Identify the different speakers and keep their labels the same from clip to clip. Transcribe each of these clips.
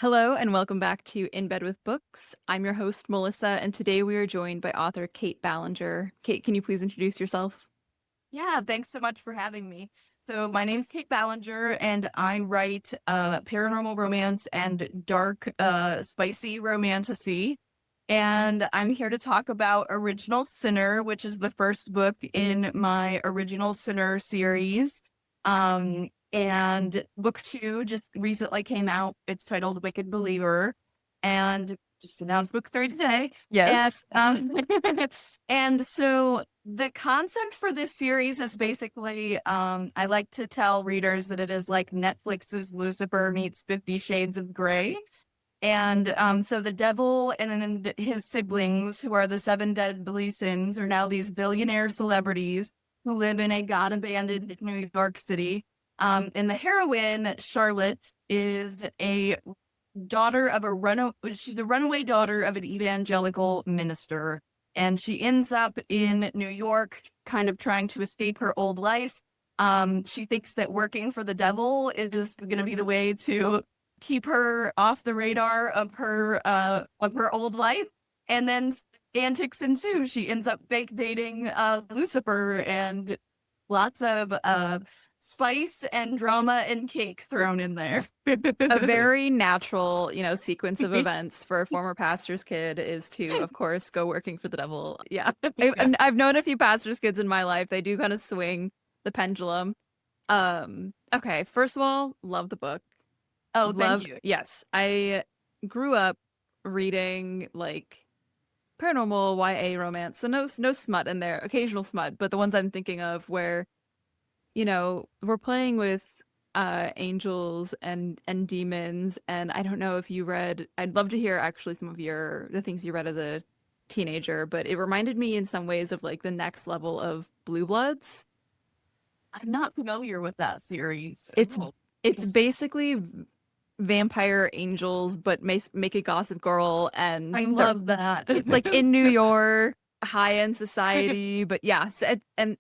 Speaker 1: Hello and welcome back to In Bed with Books. I'm your host, Melissa, and today we are joined by author Kait Ballenger. Kait, can you please introduce yourself?
Speaker 2: Yeah, thanks so much for having me. So my name's Kait Ballenger, and I write paranormal romance and dark, spicy romantasy. And I'm here to talk about Original Sinner, which is the first book in my Original Sinner series. And book two just recently came out. It's titled Wicked Believer, and just announced book three today. And
Speaker 1: Yes.
Speaker 2: and so the concept for this series is basically, I like to tell readers that it is like Netflix's Lucifer meets 50 Shades of Grey. And so the devil and then his siblings, who are the seven deadly sins, are now these billionaire celebrities who live in a god-abandoned New York City. And the heroine, Charlotte, is a daughter of she's a runaway daughter of an evangelical minister. And she ends up in New York, kind of trying to escape her old life. She thinks that working for the devil is going to be the way to keep her off the radar of her old life. And then antics ensue. She ends up fake dating Lucifer, and lots of spice and drama and kink thrown in there.
Speaker 1: A very natural, sequence of events for a former pastor's kid is to, of course, go working for the devil. Yeah. I've known a few pastor's kids in my life. They do kind of swing the pendulum. Okay, first of all, love the book.
Speaker 2: Oh, thank
Speaker 1: Love,
Speaker 2: you.
Speaker 1: yes. I grew up reading like paranormal YA romance. So no smut in there, occasional smut, but the ones I'm thinking of where, we're playing with angels and demons, and I don't know if you read, I'd love to hear actually some of the things you read as a teenager, but it reminded me in some ways of like the next level of Blue Bloods.
Speaker 2: I'm not familiar with that series.
Speaker 1: It's
Speaker 2: Oh,
Speaker 1: it's basically vampire angels, but make a Gossip Girl, and
Speaker 2: I
Speaker 1: they're
Speaker 2: love that.
Speaker 1: like in New York, high end society. But yeah, and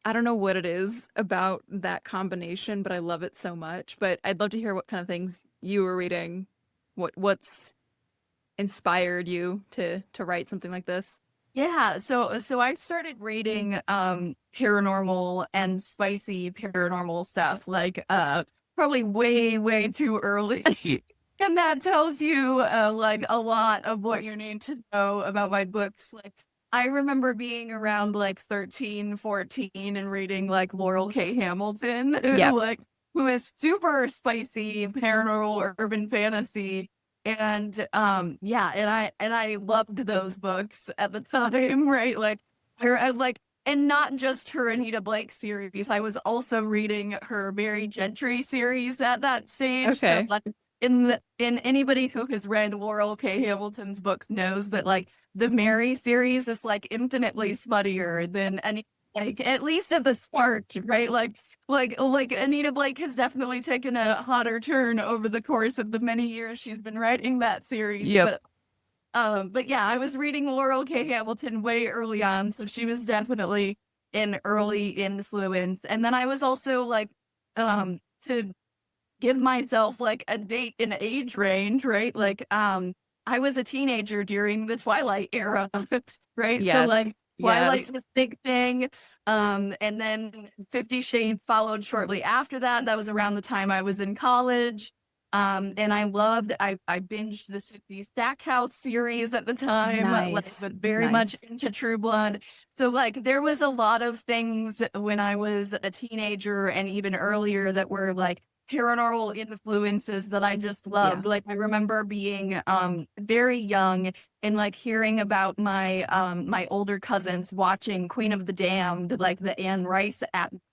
Speaker 1: I don't know what it is about that combination, but I love it so much. But I'd love to hear what kind of things you were reading, what's inspired you to write something like this.
Speaker 2: Yeah, so I started reading paranormal and spicy paranormal stuff like probably way too early. And that tells you like a lot of what you need to know about my books. Like I remember being around like 13, 14 and reading like Laurel K. Hamilton,
Speaker 1: Yep.
Speaker 2: like who is super spicy paranormal or urban fantasy. And yeah, and I loved those books at the time, right? Like I like, and not just her Anita Blake series. I was also reading her Mary Gentry series at that stage. So
Speaker 1: Okay.
Speaker 2: like in anybody who has read Laurel K. Hamilton's books knows that like the Mary series is like infinitely smuttier than any, like at least at the start, right? Like Anita Blake has definitely taken a hotter turn over the course of the many years she's been writing that series.
Speaker 1: Yep.
Speaker 2: But yeah, I was reading Laurel K. Hamilton way early on, so she was definitely an early influence. And then I was also like, to give myself like a date and age range, right? Like, I was a teenager during the Twilight era, right? So
Speaker 1: Yes.
Speaker 2: like Twilight
Speaker 1: Yes.
Speaker 2: was big thing. And then 50 Shades followed shortly after that. That was around the time I was in college. And I binged the Stackhouse series at the time, like,
Speaker 1: Nice.
Speaker 2: but very much
Speaker 1: Nice.
Speaker 2: into True Blood. So like there was a lot of things when I was a teenager and even earlier that were like paranormal influences that I just
Speaker 1: Yeah.
Speaker 2: loved. Like I remember being very young and like hearing about my older cousins watching Queen of the Damned, like the Anne Rice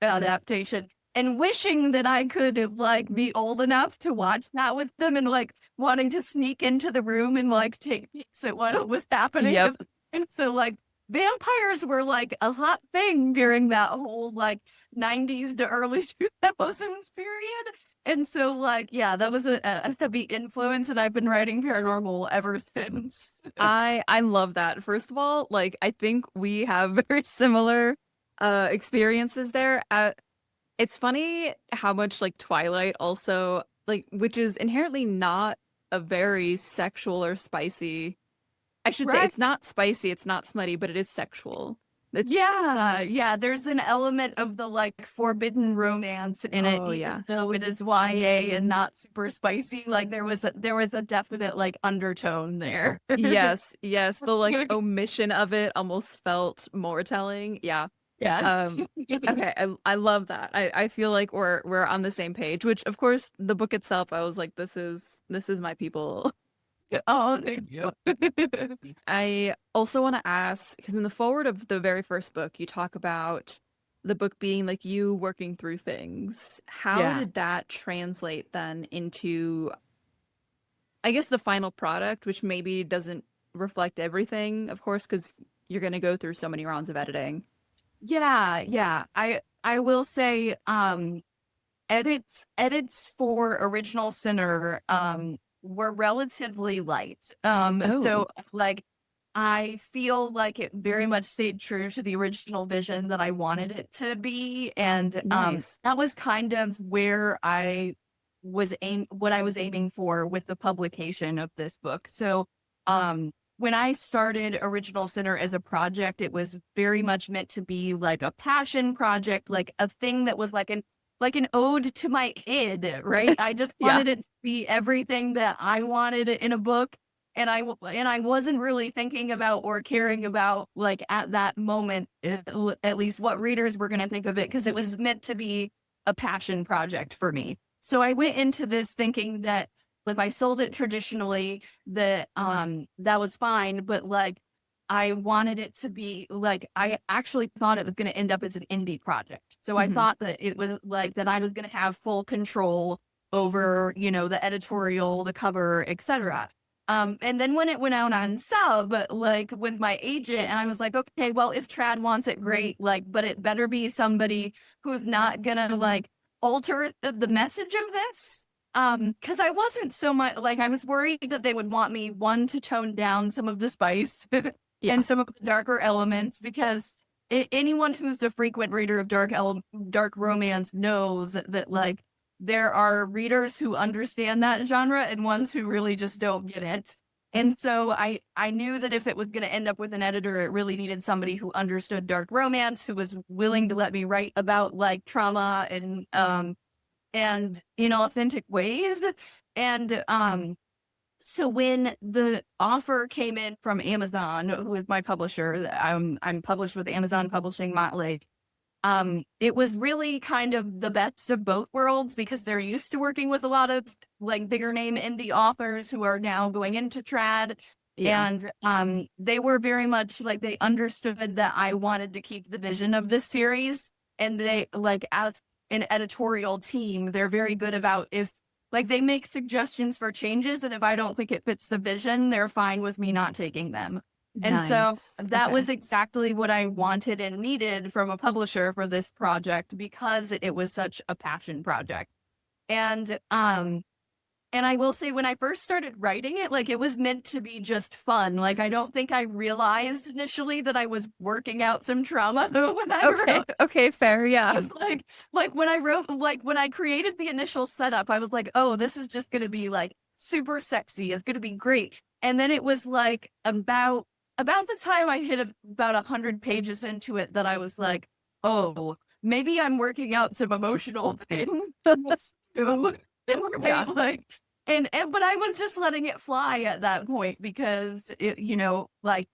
Speaker 2: adaptation, and wishing that I could like be old enough to watch that with them, and like wanting to sneak into the room and like take peeks at what was happening.
Speaker 1: Yep.
Speaker 2: And so like vampires were like a hot thing during that whole like 90s to early 2000s period. And so like yeah, that was a heavy influence, and I've been writing paranormal ever since.
Speaker 1: I love that. First of all, like I think we have very similar experiences there. It's funny how much like Twilight also like which is inherently not a very sexual or spicy. I should say
Speaker 2: Right.
Speaker 1: it's not spicy, it's not smutty, but it is sexual. It's
Speaker 2: Yeah, there's an element of the like forbidden romance in it,
Speaker 1: oh yeah.
Speaker 2: even though it is YA and not super spicy. Like there was a definite like undertone there.
Speaker 1: Yes, yes. The like omission of it almost felt more telling. Yeah.
Speaker 2: Yes.
Speaker 1: Um, okay, I love that. I feel like we're on the same page, which of course the book itself, I was like, this is my people.
Speaker 2: Oh, thank you.
Speaker 1: I also want to ask, because in the forward of the very first book, you talk about the book being like you working through things. How
Speaker 2: Yeah.
Speaker 1: did that translate then into, I guess, the final product, which maybe doesn't reflect everything, of course, because you're going to go through so many rounds of editing.
Speaker 2: Yeah. I will say edits for Original Sinner were relatively light.
Speaker 1: Oh,
Speaker 2: So like I feel like it very much stayed true to the original vision that I wanted it to be. And
Speaker 1: nice.
Speaker 2: that was kind of where what I was aiming for with the publication of this book. So when I started Original Sinner as a project, it was very much meant to be like a passion project, like a thing that was like an ode to my kid, right? I just
Speaker 1: Yeah.
Speaker 2: wanted it to be everything that I wanted in a book. And I wasn't really thinking about or caring about like at that moment, at least what readers were going to think of it, because it was meant to be a passion project for me. So I went into this thinking that if I sold it traditionally, that was fine, but like I wanted it to be like I actually thought it was going to end up as an indie project. So I
Speaker 1: Hmm.
Speaker 2: thought that it was like that I was going to have full control over, the editorial, the cover, etc. And then when it went out on sub, like with my agent, and I was like, okay, well, if Trad wants it, great, like, but it better be somebody who's not gonna like alter the message of this. Because I wasn't so much like I was worried that they would want me one to tone down some of the spice
Speaker 1: Yeah.
Speaker 2: and some of the darker elements because anyone who's a frequent reader of dark romance knows that like there are readers who understand that genre and ones who really just don't get it. And so I knew that if it was going to end up with an editor, it really needed somebody who understood dark romance, who was willing to let me write about like trauma and in authentic ways. And so when the offer came in from Amazon, who is my publisher, I'm published with Amazon Publishing Motley. It was really kind of the best of both worlds because they're used to working with a lot of like bigger name indie authors who are now going into trad.
Speaker 1: Yeah.
Speaker 2: And they were very much like they understood that I wanted to keep the vision of this series. And they like as an editorial team, they're very good about if like they make suggestions for changes. And if I don't think it fits the vision, they're fine with me not taking them. And so
Speaker 1: Nice.
Speaker 2: that
Speaker 1: Okay.
Speaker 2: was exactly what I wanted and needed from a publisher for this project because it was such a passion project. And and I will say when I first started writing it, like it was meant to be just fun. Like I don't think I realized initially that I was working out some trauma when I
Speaker 1: Okay.
Speaker 2: wrote.
Speaker 1: Okay, fair. Yeah.
Speaker 2: It's like when I wrote like when I created the initial setup, I was like, oh, this is just gonna be like super sexy. It's gonna be great. And then it was like about the time I hit about 100 pages into it that I was like, oh, maybe I'm working out some emotional things.
Speaker 1: Yeah.
Speaker 2: Like, and but I was just letting it fly at that point because it, like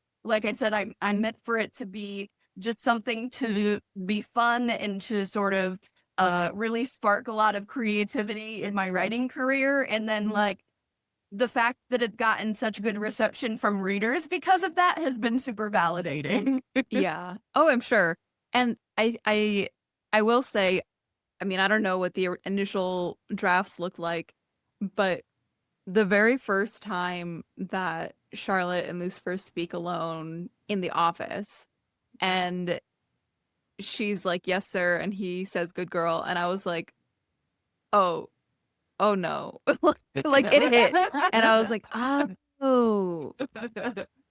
Speaker 2: I said, I'm meant for it to be just something to be fun and to sort of really spark a lot of creativity in my writing career. And then like the fact that it gotten such good reception from readers because of that has been super validating.
Speaker 1: Yeah. Oh, I'm sure. And I will say, I mean, I don't know what the initial drafts look like, but the very first time that Charlotte and Lucifer speak alone in the office, and she's like, "Yes, sir," and he says, "Good girl," and I was like, "Oh, oh no." Like it hit. And I was like, "Oh,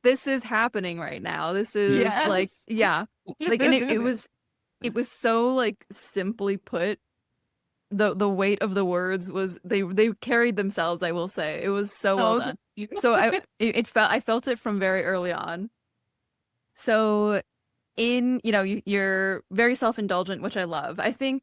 Speaker 1: this is happening right now. This is like,
Speaker 2: Yes.
Speaker 1: yeah." Like and it was so like simply put, the weight of the words was they carried themselves, I will say. It was so well
Speaker 2: Oh,
Speaker 1: done. So I felt it from very early on. So in, you're very self-indulgent, which I love. I think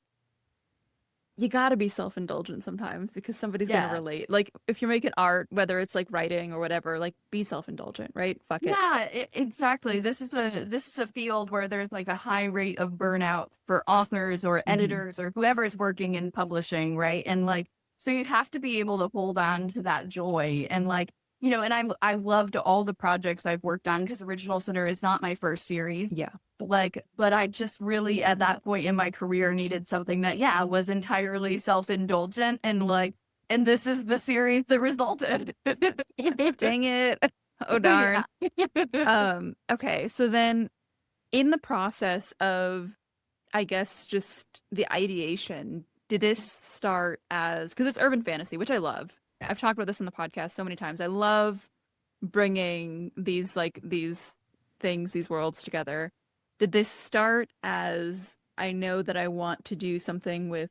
Speaker 1: you gotta be self-indulgent sometimes because somebody's gonna
Speaker 2: yes.
Speaker 1: relate. Like if you're making art, whether it's like writing or whatever, like be self-indulgent, right? Fuck it.
Speaker 2: Yeah, exactly. This is a field where there's like a high rate of burnout for authors or
Speaker 1: Hmm.
Speaker 2: editors or whoever's working in publishing, right? And like, so you have to be able to hold on to that joy and like, and I've loved all the projects I've worked on because Original Center is not my first series.
Speaker 1: Yeah.
Speaker 2: But I just really at that point in my career needed something that, yeah, was entirely self-indulgent and like, and this is the series that resulted.
Speaker 1: Dang it. Oh
Speaker 2: Yeah.
Speaker 1: darn. Okay, so then in the process of, I guess, just the ideation, did this start as, because it's urban fantasy, which I love. I've talked about this in the podcast so many times. I love bringing these things, these worlds together. Did this start as I know that I want to do something with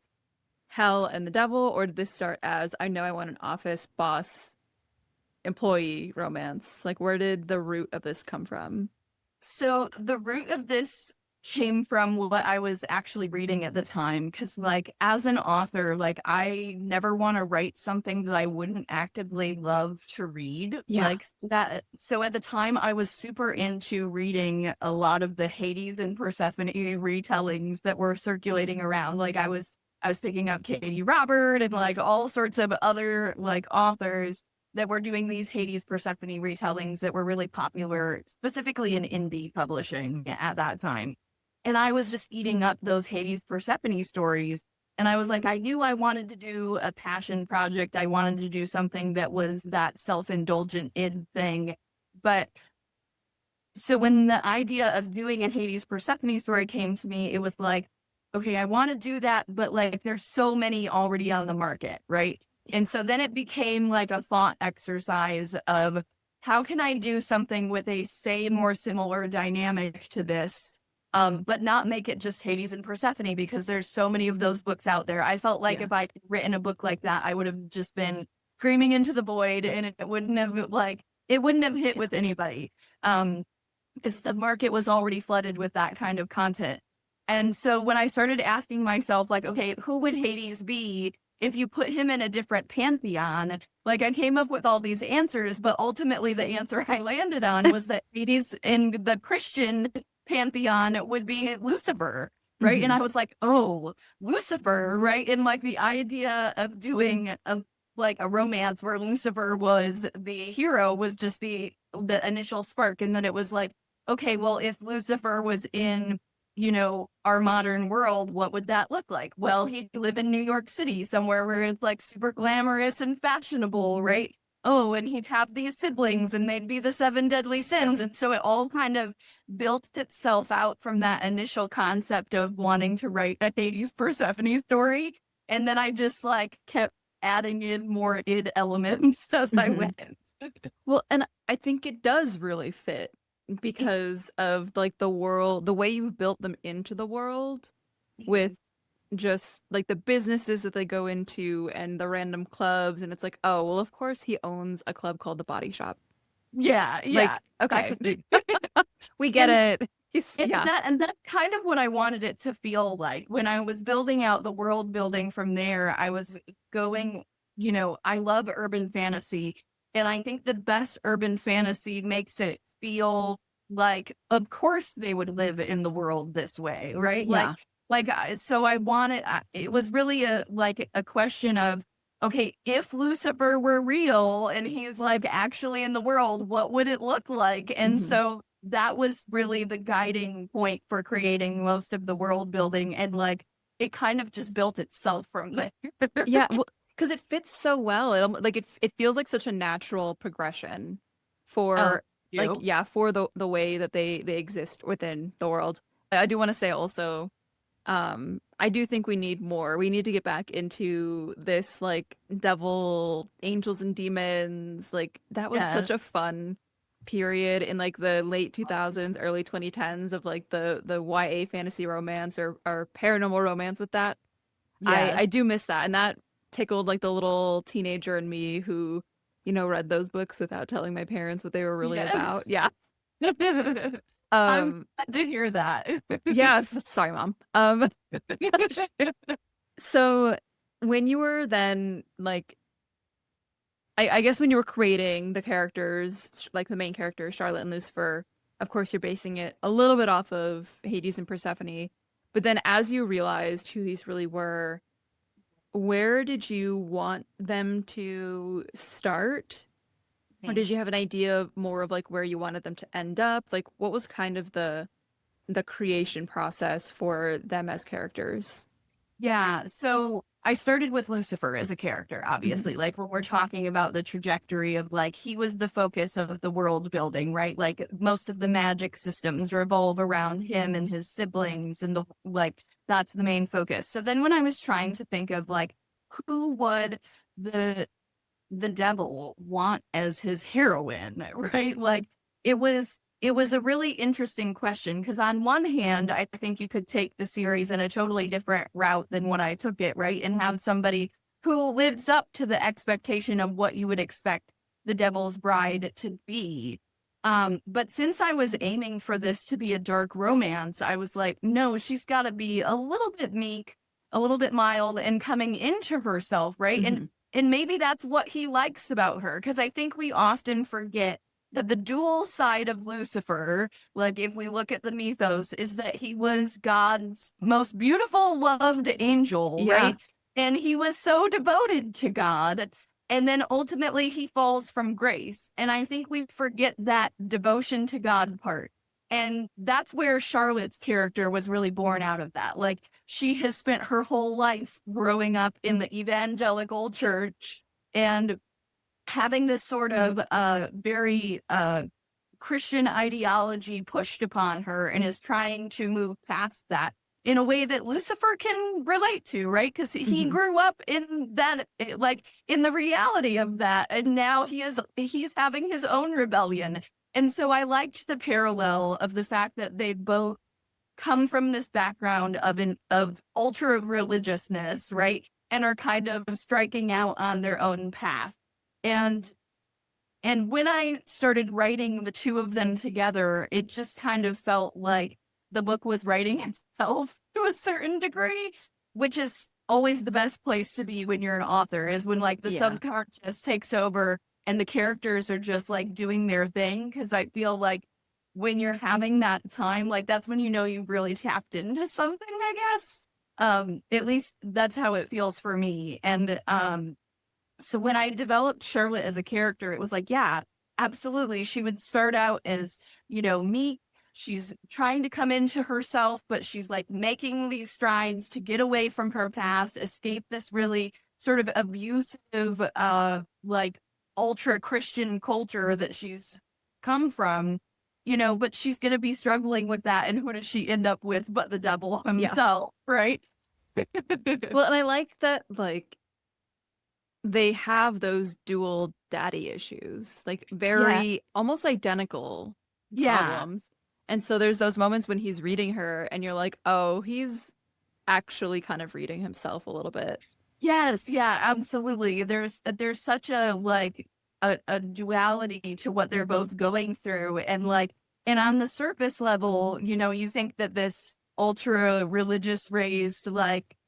Speaker 1: hell and the devil, or did this start as I know I want an office boss employee romance? Like, where did the root of this come from?
Speaker 2: So the root of this came from what I was actually reading at the time. Cause like as an author, like I never want to write something that I wouldn't actively love to read.
Speaker 1: Yeah.
Speaker 2: Like that. So at the time I was super into reading a lot of the Hades and Persephone retellings that were circulating around. Like I was picking up Katie Robert and like all sorts of other like authors that were doing these Hades Persephone retellings that were really popular, specifically in indie publishing at that time. And I was just eating up those Hades Persephone stories. And I was like, I knew I wanted to do a passion project. I wanted to do something that was that self indulgent id thing. But so when the idea of doing a Hades Persephone story came to me, it was like, okay, I want to do that, but like there's so many already on the market, right? And so then it became like a thought exercise of how can I do something with a same or similar dynamic to this, but not make it just Hades and Persephone because there's so many of those books out there. I felt like
Speaker 1: Yeah.
Speaker 2: if I'd written a book like that, I would have just been screaming into the void and it wouldn't have hit
Speaker 1: Yeah.
Speaker 2: with anybody. Because the market was already flooded with that kind of content. And so when I started asking myself, like, okay, who would Hades be if you put him in a different pantheon? Like, I came up with all these answers, but ultimately the answer I landed on was that Hades in the Christian pantheon would be Lucifer. Right. And
Speaker 1: Hmm.
Speaker 2: I was like, oh, Lucifer. Right. And like the idea of doing like a romance where Lucifer was the hero was just the initial spark. And then it was like, okay, well, if Lucifer was in, our modern world, what would that look like? Well, he'd live in New York City, somewhere where it's like super glamorous and fashionable, right? Oh, and he'd have these siblings and they'd be the seven deadly sins. And so it all kind of built itself out from that initial concept of wanting to write a Hades Persephone story. And then I just like kept adding in more id elements as I
Speaker 1: Hmm.
Speaker 2: went.
Speaker 1: Well, and I think it does really fit because of like the world, the way you've built them into the world with just like the businesses that they go into and the random clubs. And it's like, oh, well, of course he owns a club called the Body Shop.
Speaker 2: Yeah, yeah,
Speaker 1: Like, okay,
Speaker 2: exactly.
Speaker 1: we get
Speaker 2: And
Speaker 1: it.
Speaker 2: and
Speaker 1: Yeah.
Speaker 2: that's kind of what I wanted it to feel like when I was building out the world building from there. I was going, I love urban fantasy, and I think the best urban fantasy makes it feel like, of course, they would live in the world this way, right?
Speaker 1: Yeah.
Speaker 2: So I wanted. It was really a question of, okay, if Lucifer were real and he's like actually in the world, what would it look like? And
Speaker 1: Hmm.
Speaker 2: so that was really the guiding point for creating most of the world building. And like, it kind of just built itself from there.
Speaker 1: Yeah. Well, because it fits so well. Like it feels like such a natural progression
Speaker 2: Oh,
Speaker 1: for like,
Speaker 2: you.
Speaker 1: yeah, for the way that they exist within the world. I do want to say also, I do think we need more. We need to get back into this like devil, angels and demons. Like that was
Speaker 2: Yeah.
Speaker 1: such a fun period in like the late 2000s, early 2010s of like the YA fantasy romance or paranormal romance with that. I
Speaker 2: Yes.
Speaker 1: do miss that, and that tickled like the little teenager in me who, read those books without telling my parents what they were really about.
Speaker 2: Yes.
Speaker 1: Yeah.
Speaker 2: I'm
Speaker 1: Um,
Speaker 2: glad to hear that.
Speaker 1: yeah, sorry, Mom. So when you were then like I guess when you were creating the characters, like the main characters, Charlotte and Lucifer, of course you're basing it a little bit off of Hades and Persephone. But then as you realized who these really were, where did you want them to start? Or did you have an idea of more of like where you wanted them to end up? Like what was kind of the creation process for them as characters?
Speaker 2: Yeah, so I started with Lucifer as a character,
Speaker 1: Mhm.
Speaker 2: obviously. Like when we're talking about the trajectory of like he was the focus of the world building, right? Like most of the magic systems revolve around him and his siblings and the like that's the main focus. So then when I was trying to think of like who would the the devil want as his heroine, right? Like it was a really interesting question because on one hand, I think you could take the series in a totally different route than what I took it, right? And have somebody who lives up to the expectation of what you would expect the devil's bride to be. But since I was aiming for this to be a dark romance, I was like, no, she's got to be a little bit meek, a little bit mild, and coming into herself, right? And
Speaker 1: Mhm.
Speaker 2: and maybe that's what he likes about her, because I think we often forget that the dual side of Lucifer, like if we look at the mythos, is that he was God's most beautiful, loved angel,
Speaker 1: Yeah.
Speaker 2: right? And he was so devoted to God. And then ultimately he falls from grace. And I think we forget that devotion to God part. And that's where Charlotte's character was really born out of that. Like she has spent her whole life growing up in the evangelical church and having this sort of very Christian ideology pushed upon her and is trying to move past that in a way that Lucifer can relate to, right? Because he
Speaker 1: Mhm.
Speaker 2: grew up in that, like in the reality of that, and now he's having his own rebellion. And so I liked the parallel of the fact that they both come from this background of ultra religiousness, right? And are kind of striking out on their own path. And and when I started writing the two of them together, it just kind of felt like the book was writing itself to a certain degree, which is always the best place to be when you're an author, is when like the
Speaker 1: Yeah.
Speaker 2: subconscious takes over and the characters are just like doing their thing. Cause I feel like when you're having that time, like that's when you know you've really tapped into something, I guess. At least that's how it feels for me. And so when I developed Charlotte as a character, it was like, yeah, absolutely. She would start out as, meek. She's trying to come into herself, but she's like making these strides to get away from her past, escape this really sort of abusive, like ultra Christian culture that she's come from, but she's going to be struggling with that. And who does she end up with but the devil
Speaker 1: Yeah.
Speaker 2: himself, right?
Speaker 1: Well, and I like that like they have those dual daddy issues, like
Speaker 2: Yeah.
Speaker 1: very almost identical
Speaker 2: Yeah.
Speaker 1: problems. And so there's those moments when he's reading her and you're like, "Oh, he's actually kind of reading himself a little bit."
Speaker 2: Yes, yeah, absolutely. There's such a like a duality to what they're both going through and on the surface level, you think that this ultra religious raised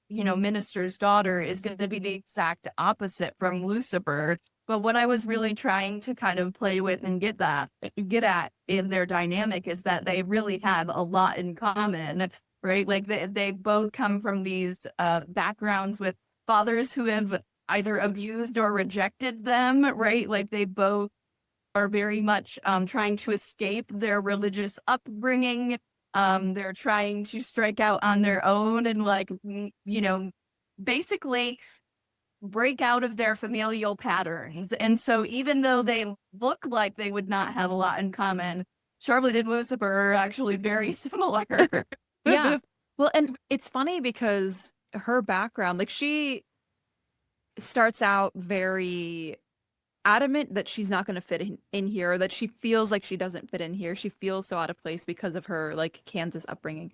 Speaker 2: minister's daughter is going to be the exact opposite from Lucifer. But what I was really trying to kind of play with and get at in their dynamic is that they really have a lot in common, right? Like they both come from these backgrounds with fathers who have either abused or rejected them, right? Like they both are very much trying to escape their religious upbringing. They're trying to strike out on their own and basically break out of their familial patterns. And so even though they look like they would not have a lot in common, Charlotte and Lucifer are actually very similar.
Speaker 1: Yeah. Well, and it's funny because her background, like she starts out very adamant that she's not going to fit in here, that she feels like she doesn't fit in here. She feels so out of place because of her like Kansas upbringing.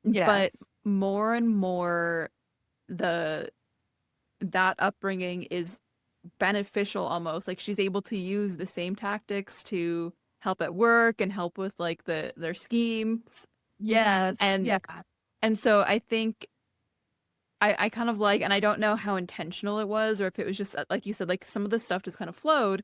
Speaker 1: But
Speaker 2: Yes.
Speaker 1: more and more the that upbringing is beneficial almost. Like she's able to use the same tactics to help at work and help with like their schemes.
Speaker 2: Yes.
Speaker 1: And
Speaker 2: Yeah.
Speaker 1: so I think I kind of like, and I don't know how intentional it was or if it was just like you said, like some of the stuff just kind of flowed,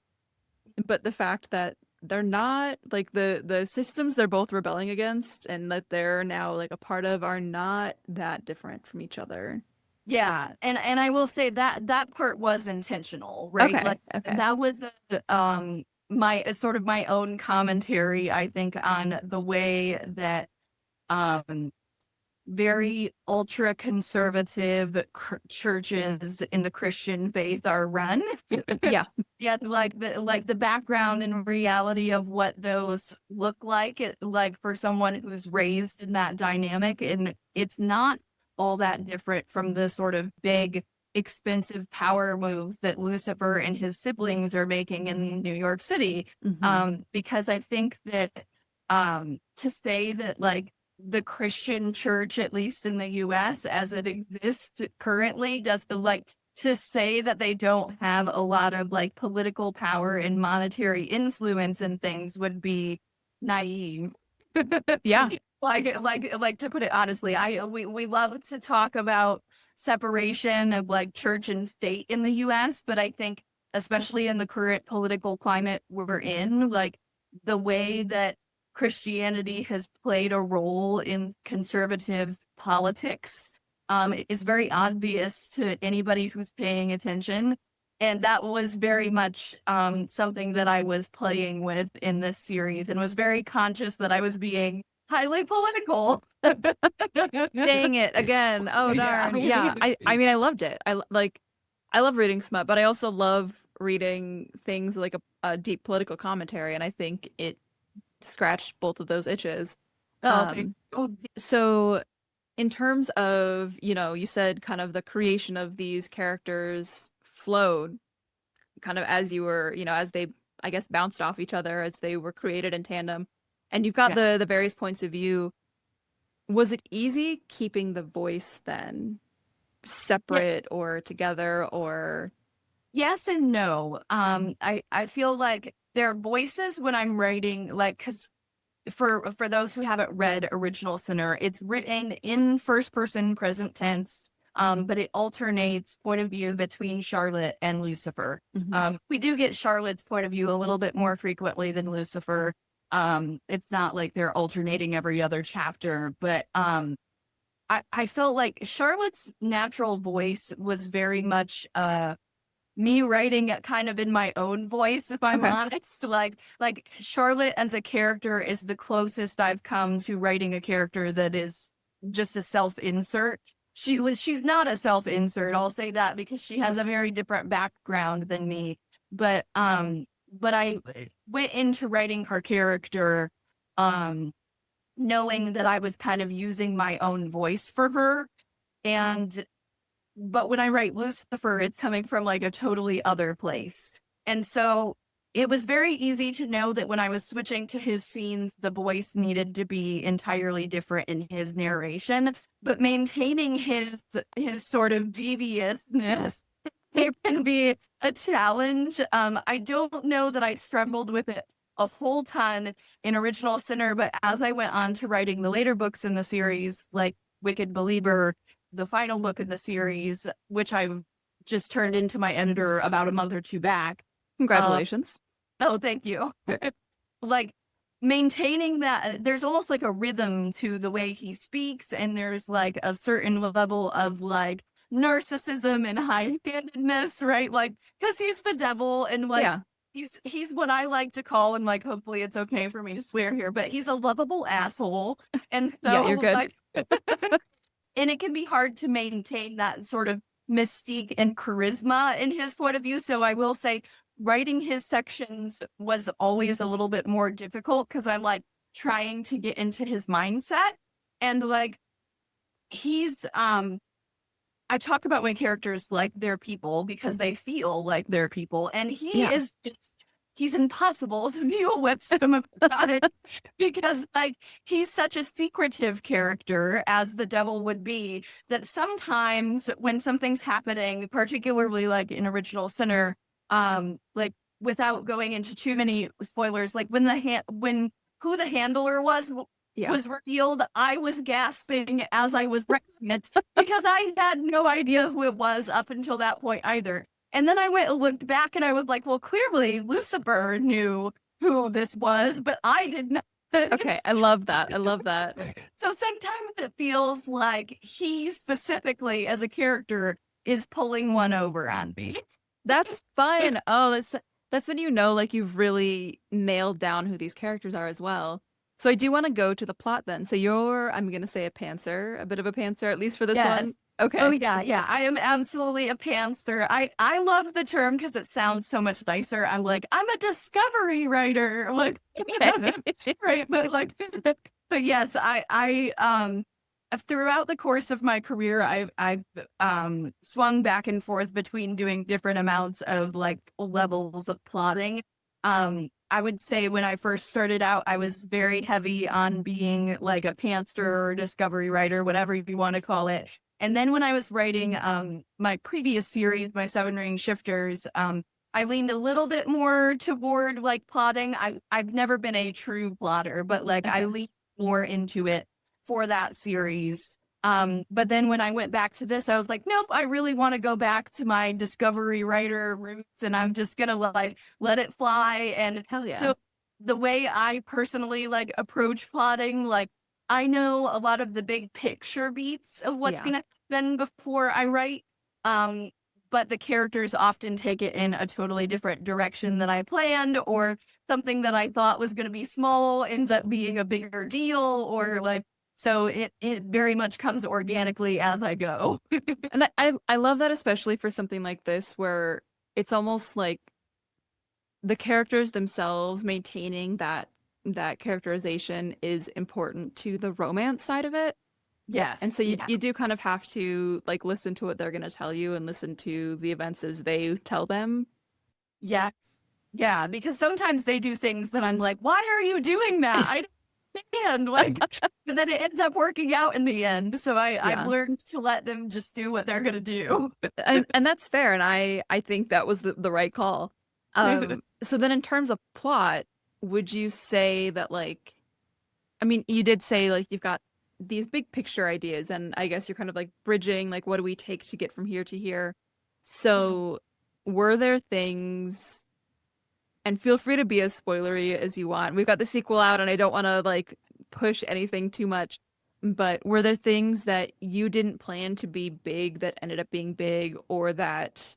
Speaker 1: but the fact that they're not like the systems they're both rebelling against and that they're now like a part of are not that different from each other.
Speaker 2: Yeah, and I will say that that part was intentional, right?
Speaker 1: Okay,
Speaker 2: Like
Speaker 1: okay.
Speaker 2: that was my sort of my own commentary, I think, on the way that um very ultra conservative churches in the Christian faith are run.
Speaker 1: Yeah.
Speaker 2: Yeah, like the background and reality of what those look like, like for someone who's raised in that dynamic, and it's not all that different from the sort of big, expensive power moves that Lucifer and his siblings are making in New York City.
Speaker 1: Hmm.
Speaker 2: Because I think that to say that like the Christian church, at least in the US as it exists currently, does the like to say that they don't have a lot of like political power and monetary influence and things would be naive.
Speaker 1: Yeah.
Speaker 2: Like to put it honestly, we love to talk about separation of like church and state in the US, but I think especially in the current political climate we're in, like the way that Christianity has played a role in conservative politics is very obvious to anybody who's paying attention. And that was very much something that I was playing with in this series and was very conscious that I was being highly political.
Speaker 1: Dang it again. Oh
Speaker 2: Yeah.
Speaker 1: darn. Yeah. I mean I loved it. Like I love reading smut, but I also love reading things like a deep political commentary, and I think it scratched both of those itches.
Speaker 2: Oh,
Speaker 1: Um, so in terms of, you said kind of the creation of these characters flowed kind of as you were, as they, I guess, bounced off each other as they were created in tandem. And you've got
Speaker 2: yeah.
Speaker 1: the various points of view. Was it easy keeping the voice then
Speaker 2: Yeah.
Speaker 1: separate or together or
Speaker 2: Yes and no. I feel like their voices when I'm writing, like, because for those who haven't read Original Sinner, it's written in first person present tense, but it alternates point of view between Charlotte and Lucifer.
Speaker 1: Mhm.
Speaker 2: We do get Charlotte's point of view a little bit more frequently than Lucifer. It's not like they're alternating every other chapter, but I felt like Charlotte's natural voice was very much me writing it kind of in my own voice, if I'm
Speaker 1: Okay.
Speaker 2: honest. Like Charlotte as a character is the closest I've come to writing a character that is just a self-insert. She's not a self-insert, I'll say that, because she has a very different background than me. But I went into writing her character knowing that I was kind of using my own voice for her. And but when I write Lucifer, it's coming from like a totally other place. And so it was very easy to know that when I was switching to his scenes, the voice needed to be entirely different in his narration, but maintaining his sort of deviousness, it can be a challenge. I don't know that I struggled with it a whole ton in Original Sinner, but as I went on to writing the later books in the series, like Wicked Believer, the final book in the series, which I've just turned into my editor about a month or two back. Uh,
Speaker 1: Congratulations.
Speaker 2: oh, thank you. Like maintaining that, there's almost like a rhythm to the way he speaks, and there's like a certain level of like narcissism and high-handedness, right? Like, because he's the devil, and like
Speaker 1: Yeah.
Speaker 2: he's what I like to call, and like hopefully it's okay for me to swear here, but he's a lovable asshole, and
Speaker 1: Yeah, you're
Speaker 2: so
Speaker 1: good.
Speaker 2: like. And it can be hard to maintain that sort of mystique and charisma in his point of view. So I will say writing his sections was always a little bit more difficult because I'm like trying to get into his mindset. And like he's I talk about my characters like they're people because they feel like they're people. And he
Speaker 1: Yeah.
Speaker 2: is just he's impossible to deal with some of the time because like he's such a secretive character as the devil would be that sometimes when something's happening, particularly like in Original Sinner, like without going into too many spoilers, like when who the handler
Speaker 1: Yeah.
Speaker 2: was revealed, I was gasping as I was writing it because I had no idea who it was up until that point either. And then I went and looked back and I was like, well, clearly Lucifer knew who this was, but I did not.
Speaker 1: Okay, I love that. I love that.
Speaker 2: So sometimes it feels like he specifically as a character is pulling one over on me.
Speaker 1: That's fine. Oh, that's when you know like you've really nailed down who these characters are as well. So I do want to go to the plot then. So you're, I'm gonna say a pantser, a bit of a pantser, at least for this
Speaker 2: Yes.
Speaker 1: one. Okay.
Speaker 2: Oh yeah. I am absolutely a pantser. I love the term because it sounds so much nicer. I'm like, I'm a discovery writer. Like right, but like but yes, I throughout the course of my career, I've swung back and forth between doing different amounts of like levels of plotting. I would say when I first started out, I was very heavy on being like a pantser or discovery writer, whatever you want to call it. And then when I was writing my previous series, my Seven Ring Shifters, I leaned a little bit more toward like plotting. I've never been a true plotter, but like I leaned more into it for that series. But then when I went back to this, I was like, nope, I really want to go back to my discovery writer roots and I'm just gonna like let it fly. And
Speaker 1: Hell yeah.
Speaker 2: so the way I personally like approach plotting, like I know a lot of the big picture beats of what's gonna happen before I write. But the characters often take it in a totally different direction than I planned, or something that I thought was gonna be small ends up being a bigger deal, or like so it very much comes organically as I go.
Speaker 1: And I love that, especially for something like this where it's almost like the characters themselves maintaining that characterization is important to the romance side of it.
Speaker 2: Yes.
Speaker 1: And so you do kind of have to like listen to what they're going to tell you and listen to the events as they tell them.
Speaker 2: Yes. Yeah, because sometimes they do things that I'm like, why are you doing that? I don't understand. Like, but then it ends up working out in the end. So I've learned to let them just do what they're gonna do.
Speaker 1: And that's fair. And I think that was the right call. So then in terms of plot, would you say that like, I mean, you did say like you've got these big picture ideas, and I guess you're kind of like bridging, like, what do we take to get from here to here? So were there things, and feel free to be as spoilery as you want. We've got the sequel out and I don't want to like push anything too much, but were there things that you didn't plan to be big that ended up being big, or that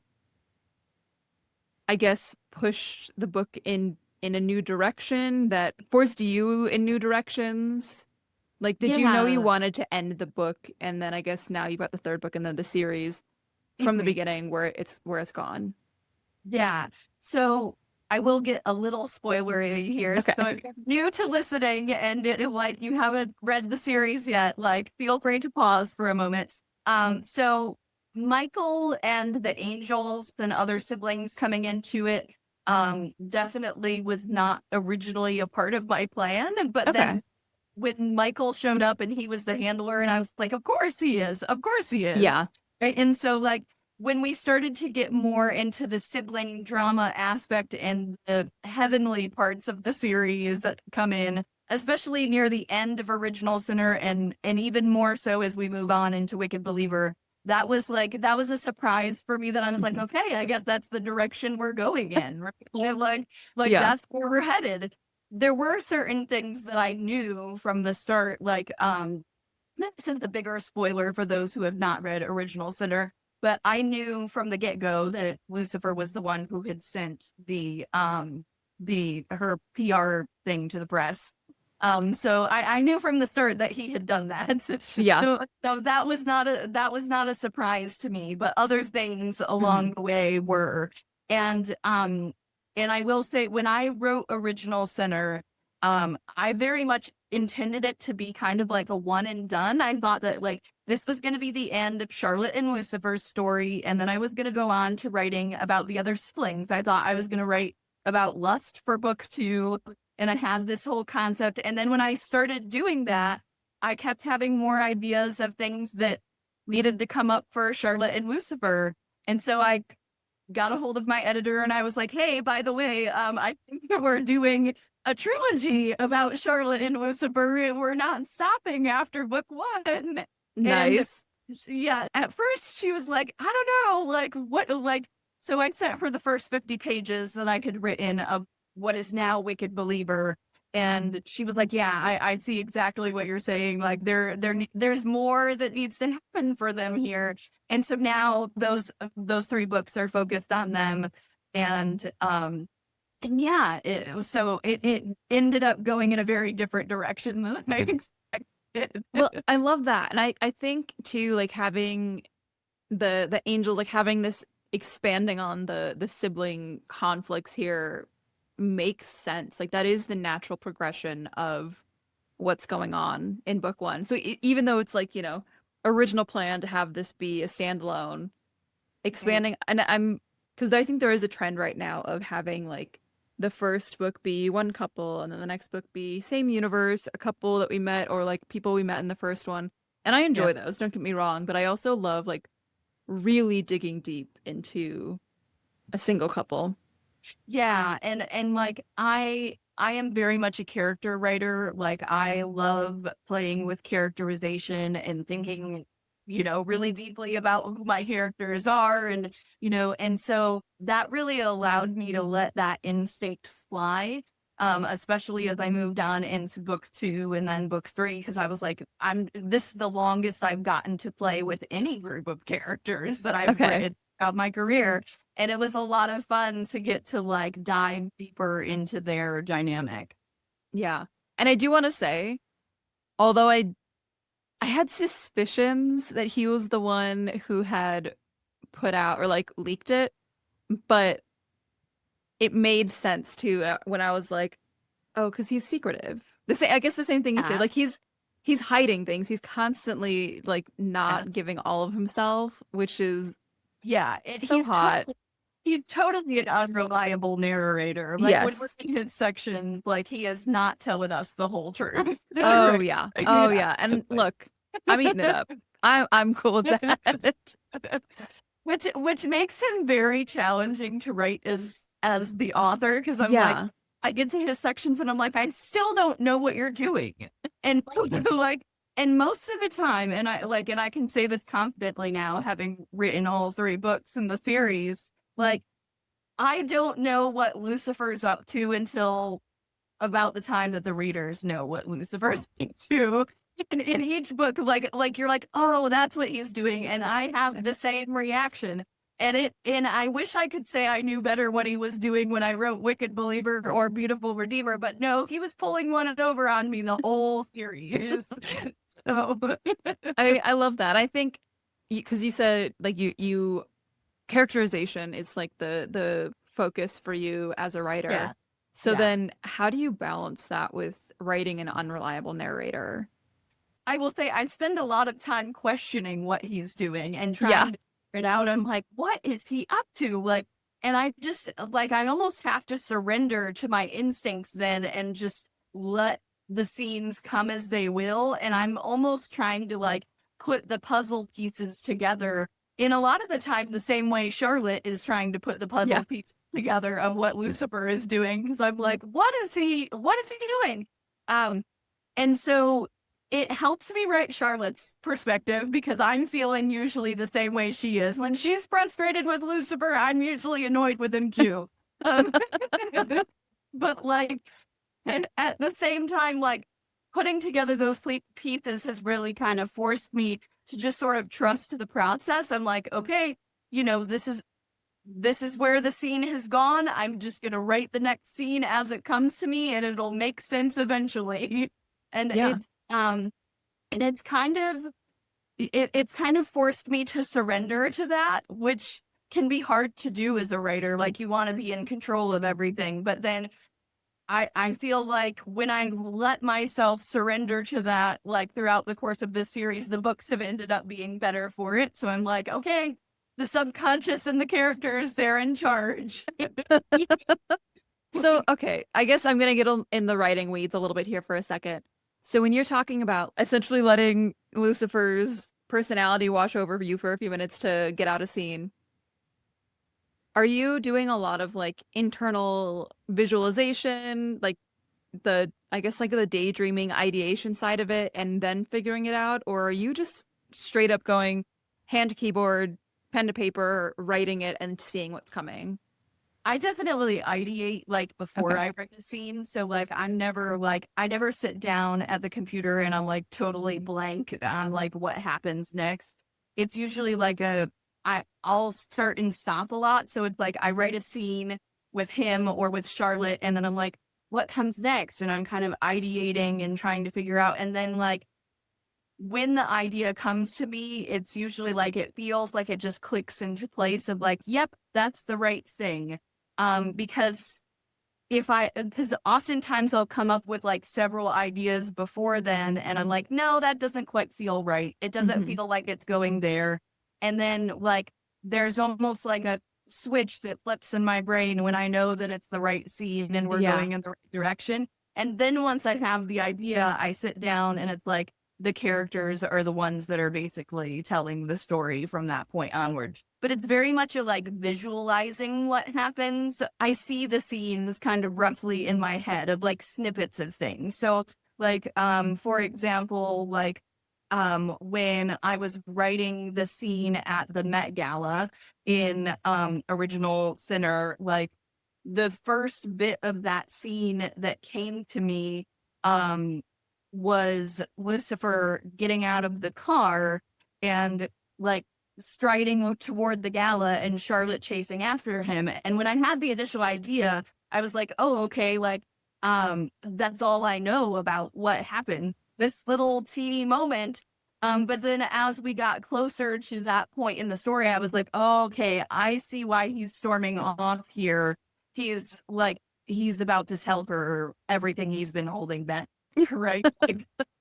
Speaker 1: I guess pushed the book in a new direction, that forced you in new directions? Like, did you know you wanted to end the book, and then I guess now you've got the third book and then the series from the beginning where it's gone?
Speaker 2: Yeah. So I will get a little spoilery here.
Speaker 1: Okay.
Speaker 2: So if you're new to listening and like you haven't read the series yet, like feel free to pause for a moment. So Michael and the angels and other siblings coming into it definitely was not originally a part of my plan. But then when Michael showed up and he was the handler, and I was like, of course he is. Of course he is.
Speaker 1: Yeah.
Speaker 2: Right? And so like when we started to get more into the sibling drama aspect and the heavenly parts of the series that come in, especially near the end of Original Sinner and even more so as we move on into Wicked Believer, that was a surprise for me that I was like, okay, I guess that's the direction we're going in. Right? Like that's where we're headed. There were certain things that I knew from the start, like this is the bigger spoiler for those who have not read Original Sinner, but I knew from the get-go that Lucifer was the one who had sent her PR thing to the press. So I knew from the start that he had done that.
Speaker 1: Yeah.
Speaker 2: So that was not a surprise to me, but other things along the way were. And I will say, when I wrote Original Sinner, I very much intended it to be kind of like a one and done. I thought that like this was going to be the end of Charlotte and Lucifer's story, and then I was going to go on to writing about the other siblings. I thought I was going to write about lust for book 2, and I had this whole concept. And then when I started doing that, I kept having more ideas of things that needed to come up for Charlotte and Lucifer. And so I got a hold of my editor and I was like, hey, by the way, I think that we're doing a trilogy about Charlotte and Lucifer, and we're not stopping after book 1. And
Speaker 1: Nice.
Speaker 2: yeah, at first she was like, I don't know, like what, like, so I sent her the first 50 pages that I could written of what is now Wicked Believer. And she was like, yeah, I see exactly what you're saying. Like there's more that needs to happen for them here. And so now those 3 books are focused on them. And yeah, it ended up going in a very different direction than I expected.
Speaker 1: Well, I love that. And I think too, like having the angels, like having this expanding on the sibling conflicts here makes sense. Like that is the natural progression of what's going on in book 1. So even though it's like, original plan to have this be a standalone, expanding, and because I think there is a trend right now of having like the first book be one couple and then the next book be same universe, a couple that we met or like people we met in the first one. And I enjoy those, don't get me wrong, but I also love like really digging deep into a single couple.
Speaker 2: Yeah, and like I am very much a character writer. Like I love playing with characterization and thinking, really deeply about who my characters are, and so that really allowed me to let that instinct fly. Especially as I moved on into book 2 and then book 3, because I was like, this is the longest I've gotten to play with any group of characters that I've written throughout my career. And it was a lot of fun to get to like dive deeper into their dynamic.
Speaker 1: Yeah. And I do want to say, although I had suspicions that he was the one who had put out or like leaked it, but it made sense too when I was like, oh, because he's secretive. I guess the same thing you say, like he's hiding things. He's constantly like not giving all of himself, which is he's hot.
Speaker 2: He's totally an unreliable narrator. Like when we're
Speaker 1: Yes.
Speaker 2: in his section, like he is not telling us the whole truth.
Speaker 1: Oh yeah. Oh yeah. And look, I'm eating it up. I'm cool with that.
Speaker 2: Which makes him very challenging to write as the author, because I'm like, I get to his sections and I'm like, I still don't know what you're doing. And like, and most of the time, and I can say this confidently now, having written all 3 books in the series, like, I don't know what Lucifer's up to until about the time that the readers know what Lucifer's up to. And in each book, like you're like, oh, that's what he's doing. And I have the same reaction. And I wish I could say I knew better what he was doing when I wrote Wicked Believer or Beautiful Redeemer, but no, he was pulling one over on me the whole series. So
Speaker 1: I love that. I think because you said like you characterization is like the focus for you as a writer.
Speaker 2: yeah.
Speaker 1: So
Speaker 2: Yeah.
Speaker 1: then how do you balance that with writing an unreliable narrator?
Speaker 2: I will say I spend a lot of time questioning what he's doing and trying to figure it out. I'm like, what is he up to? Like, and I just like, I almost have to surrender to my instincts then and just let the scenes come as they will. And I'm almost trying to like put the puzzle pieces together in a lot of the time the same way Charlotte is trying to put the puzzle pieces together of what Lucifer is doing. Cause I'm like, what is he doing? And so it helps me write Charlotte's perspective, because I'm feeling usually the same way she is. When she's frustrated with Lucifer, I'm usually annoyed with him too. But like, and at the same time, like putting together those pieces has really kind of forced me to just sort of trust the process. I'm like, okay, this is where the scene has gone. I'm just going to write the next scene as it comes to me and it'll make sense eventually. And it's kind of forced me to surrender to that, which can be hard to do as a writer. Like you want to be in control of everything, but then I feel like when I let myself surrender to that, like throughout the course of this series, the books have ended up being better for it. So I'm like, okay, the subconscious and the characters, they're in charge.
Speaker 1: So, okay, I guess I'm gonna get in the writing weeds a little bit here for a second. So when you're talking about essentially letting Lucifer's personality wash over you for a few minutes to get out a scene, are you doing a lot of like internal visualization, like I guess like the daydreaming ideation side of it and then figuring it out? Or are you just straight up going hand to keyboard, pen to paper, writing it and seeing what's coming?
Speaker 2: I definitely ideate like before
Speaker 1: Okay.
Speaker 2: I write a scene. So like I'm never like I never sit down at the computer and I'm like totally blank on like what happens next. It's usually like I'll start and stop a lot. So it's like I write a scene with him or with Charlotte and then I'm like, what comes next? And I'm kind of ideating and trying to figure out. And then like when the idea comes to me, it's usually like it feels like it just clicks into place of like, yep, that's the right thing. Because because oftentimes I'll come up with like several ideas before then, and I'm like, no, that doesn't quite feel right. It doesn't
Speaker 1: Hmm.
Speaker 2: feel like it's going there. And then like there's almost like a switch that flips in my brain when I know that it's the right scene and we're
Speaker 1: Yeah.
Speaker 2: going in the right direction. And then once I have the idea, I sit down and it's like the characters are the ones that are basically telling the story from that point onward. But it's very much a like visualizing what happens. I see the scenes kind of roughly in my head of like snippets of things. So like for example, like when I was writing the scene at the Met Gala in Original Sinner, like the first bit of that scene that came to me um was Lucifer getting out of the car and like striding toward the gala and Charlotte chasing after him. And when I had the initial idea, I was like, oh, okay, like that's all I know about what happened. This little teeny moment. But then as we got closer to that point in the story, I was like, oh, okay, I see why he's storming off here. He's about to tell her everything he's been holding back. Right?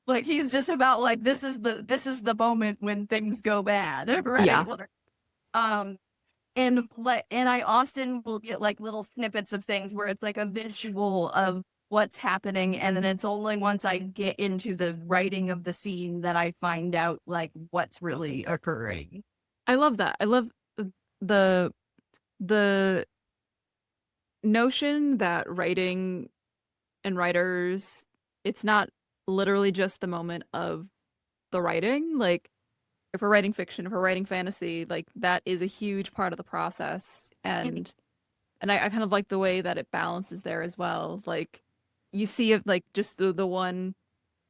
Speaker 2: Like he's just about like this is the moment when things go bad, right?
Speaker 1: Yeah.
Speaker 2: Um and I often will get like little snippets of things where it's like a visual of what's happening, and then it's only once I get into the writing of the scene that I find out like what's really occurring.
Speaker 1: I love that. I love the the notion that writing and writers, it's not literally just the moment of the writing. Like if we're writing fiction, if we're writing fantasy, like that is a huge part of the process. And I kind of like the way that it balances there as well. Like you see it like just the one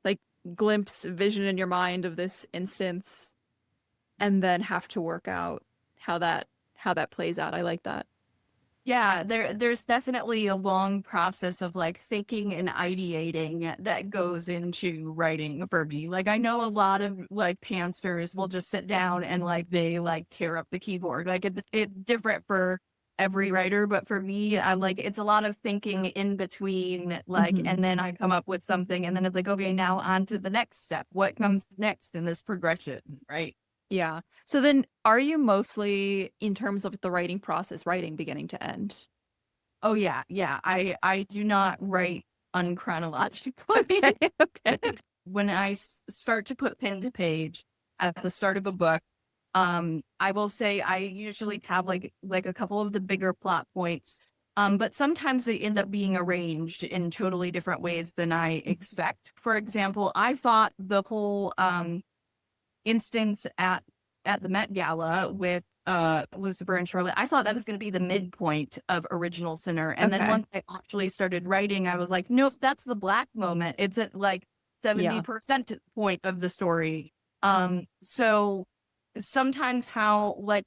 Speaker 1: like glimpse vision in your mind of this instance and then have to work out how that plays out. I like that.
Speaker 2: Yeah, there's definitely a long process of like thinking and ideating that goes into writing for me. Like I know a lot of like pantsers will just sit down and like they like tear up the keyboard. Like it's different for every writer, but for me, I'm like it's a lot of thinking in between, like,
Speaker 1: Hmm.
Speaker 2: and then I come up with something, and then it's like, okay, now on to the next step. What comes next in this progression, right?
Speaker 1: Yeah. So then are you mostly in terms of the writing process, writing beginning to end?
Speaker 2: Oh yeah, yeah. I do not write
Speaker 1: Okay,
Speaker 2: unchronologically.
Speaker 1: okay.
Speaker 2: When I start to put pen to page at the start of a book, I will say I usually have like a couple of the bigger plot points. But sometimes they end up being arranged in totally different ways than I expect. For example, I thought the whole instance at the Met Gala with Lucifer and Charlotte, I thought that was going to be the midpoint of Original Sinner. And then
Speaker 1: Okay.
Speaker 2: once I actually started writing, I was like, nope, that's the black moment. It's at like
Speaker 1: Yeah.
Speaker 2: 70% point of the story. So sometimes how like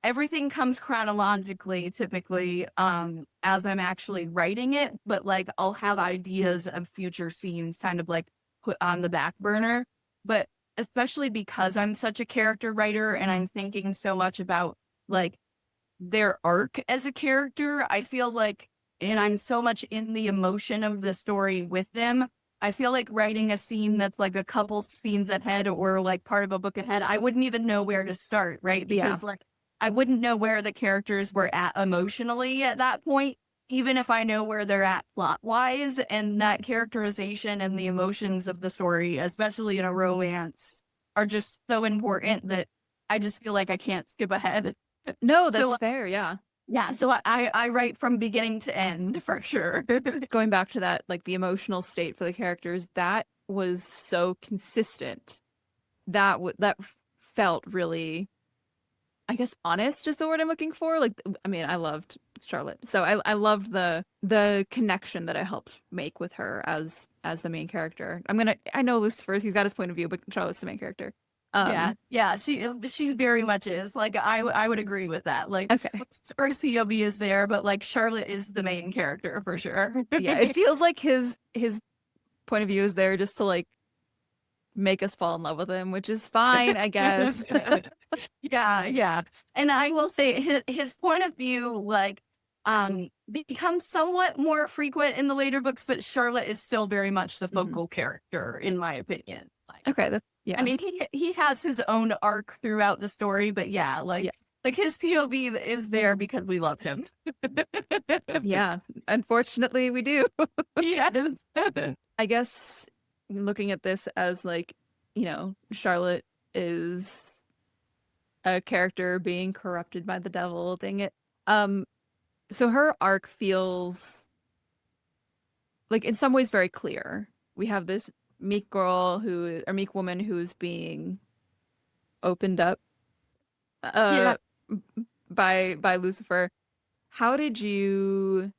Speaker 2: everything comes chronologically typically as I'm actually writing it, but like I'll have ideas of future scenes kind of like put on the back burner. But especially because I'm such a character writer and I'm thinking so much about like their arc as a character, I feel like, and I'm so much in the emotion of the story with them. I feel like writing a scene that's like a couple scenes ahead or like part of a book ahead, I wouldn't even know where to start, right?
Speaker 1: Yeah.
Speaker 2: Because like I wouldn't know where the characters were at emotionally at that point. even if I know where they're at plot wise, and that characterization and the emotions of the story, especially in a romance, are just so important that I just feel like I can't skip ahead.
Speaker 1: No, that's
Speaker 2: So
Speaker 1: fair. Yeah.
Speaker 2: yeah, so I write from beginning to end for sure.
Speaker 1: Going back to that, like the emotional state for the characters, that was so consistent. That felt really, I guess, honest is the word I'm looking for. Like, I mean, I loved Charlotte, so I loved the connection that it helped make with her as the main character. I know Lucifer's, he's got his point of view, but Charlotte's the main character.
Speaker 2: Yeah, yeah, she very much is. Like I would agree with that. Like
Speaker 1: Okay.
Speaker 2: first POV is there, but like Charlotte is the main character for sure.
Speaker 1: Yeah, it feels like his point of view is there just to like make us fall in love with him, which is fine, I guess.
Speaker 2: Yeah, yeah. And I will say his point of view like becomes somewhat more frequent in the later books, but Charlotte is still very much the focal character in my opinion. Like
Speaker 1: Okay,
Speaker 2: I
Speaker 1: yeah.
Speaker 2: mean he has his own arc throughout the story, but yeah,
Speaker 1: Yeah.
Speaker 2: like his POV is there because we love him.
Speaker 1: Yeah. Unfortunately, we do.
Speaker 2: Yes.
Speaker 1: I guess looking at this as like, Charlotte is a character being corrupted by the devil, dang it. So her arc feels like in some ways very clear. We have this meek girl or meek woman who's being opened up
Speaker 2: Yeah.
Speaker 1: uh by Lucifer. How did you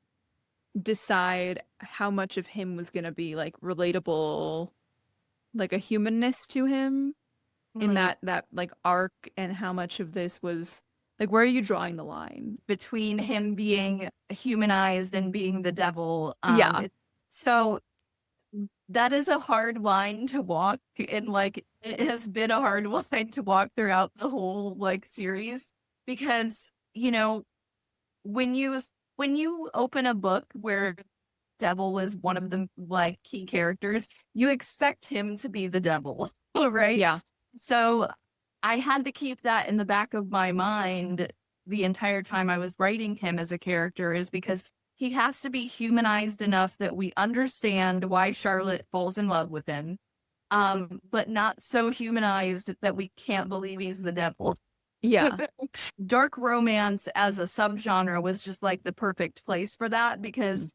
Speaker 1: decide how much of him was going to be like relatable, like a humanness to him in
Speaker 2: Mm.
Speaker 1: that like arc, and how much of this was like, where are you drawing the line?
Speaker 2: Between him being humanized and being the devil.
Speaker 1: Yeah.
Speaker 2: So that is a hard line to walk, and like it has been a hard line to walk throughout the whole like series because when you open a book where devil is one of the like key characters, you expect him to be the devil, right?
Speaker 1: Yeah.
Speaker 2: So I had to keep that in the back of my mind the entire time I was writing him as a character, is because he has to be humanized enough that we understand why Charlotte falls in love with him, but not so humanized that we can't believe he's the devil.
Speaker 1: Yeah.
Speaker 2: Dark romance as a subgenre was just like the perfect place for that, because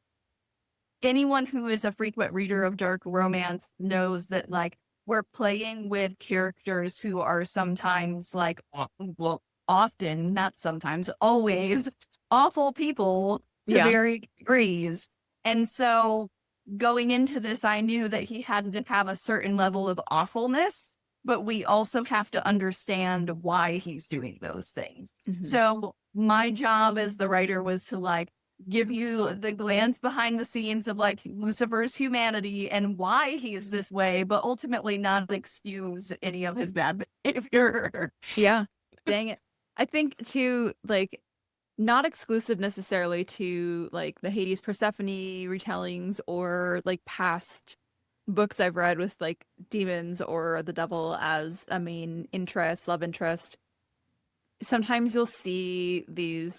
Speaker 2: anyone who is a frequent reader of dark romance knows that like we're playing with characters who are sometimes like, well, often, not sometimes, always awful people to
Speaker 1: Yeah.
Speaker 2: varying degrees. And so going into this, I knew that he had to have a certain level of awfulness, but we also have to understand why he's doing those things.
Speaker 1: Mhm.
Speaker 2: So my job as the writer was to like give you the glance behind the scenes of like Lucifer's humanity and why he's this way, but ultimately not excuse any of his bad behavior.
Speaker 1: Yeah. Dang it. I think too, like, not exclusive necessarily to like the Hades Persephone retellings or like past books I've read with like demons or the devil as a main interest, love interest. Sometimes you'll see these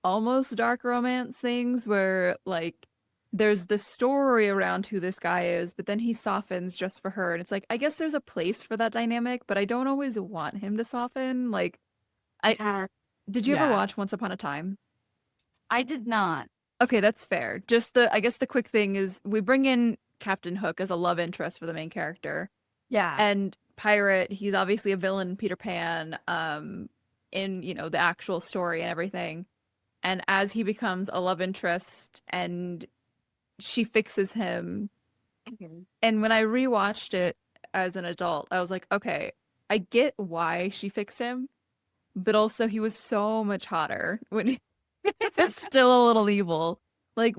Speaker 1: almost dark romance things where like there's the story around who this guy is, but then he softens just for her. And it's like, I guess there's a place for that dynamic, but I don't always want him to soften. Like,
Speaker 2: Yeah.
Speaker 1: did you ever
Speaker 2: Yeah.
Speaker 1: watch Once Upon a Time?
Speaker 2: I did not.
Speaker 1: Okay, that's fair. I guess the quick thing is we bring in Captain Hook as a love interest for the main character.
Speaker 2: Yeah.
Speaker 1: And Pirate, he's obviously a villain, Peter Pan, in, the actual story and everything. And as he becomes a love interest and she fixes him.
Speaker 2: Mhm.
Speaker 1: And when I rewatched it as an adult, I was like, okay, I get why she fixed him, but also he was so much hotter when he was still a little evil. Like,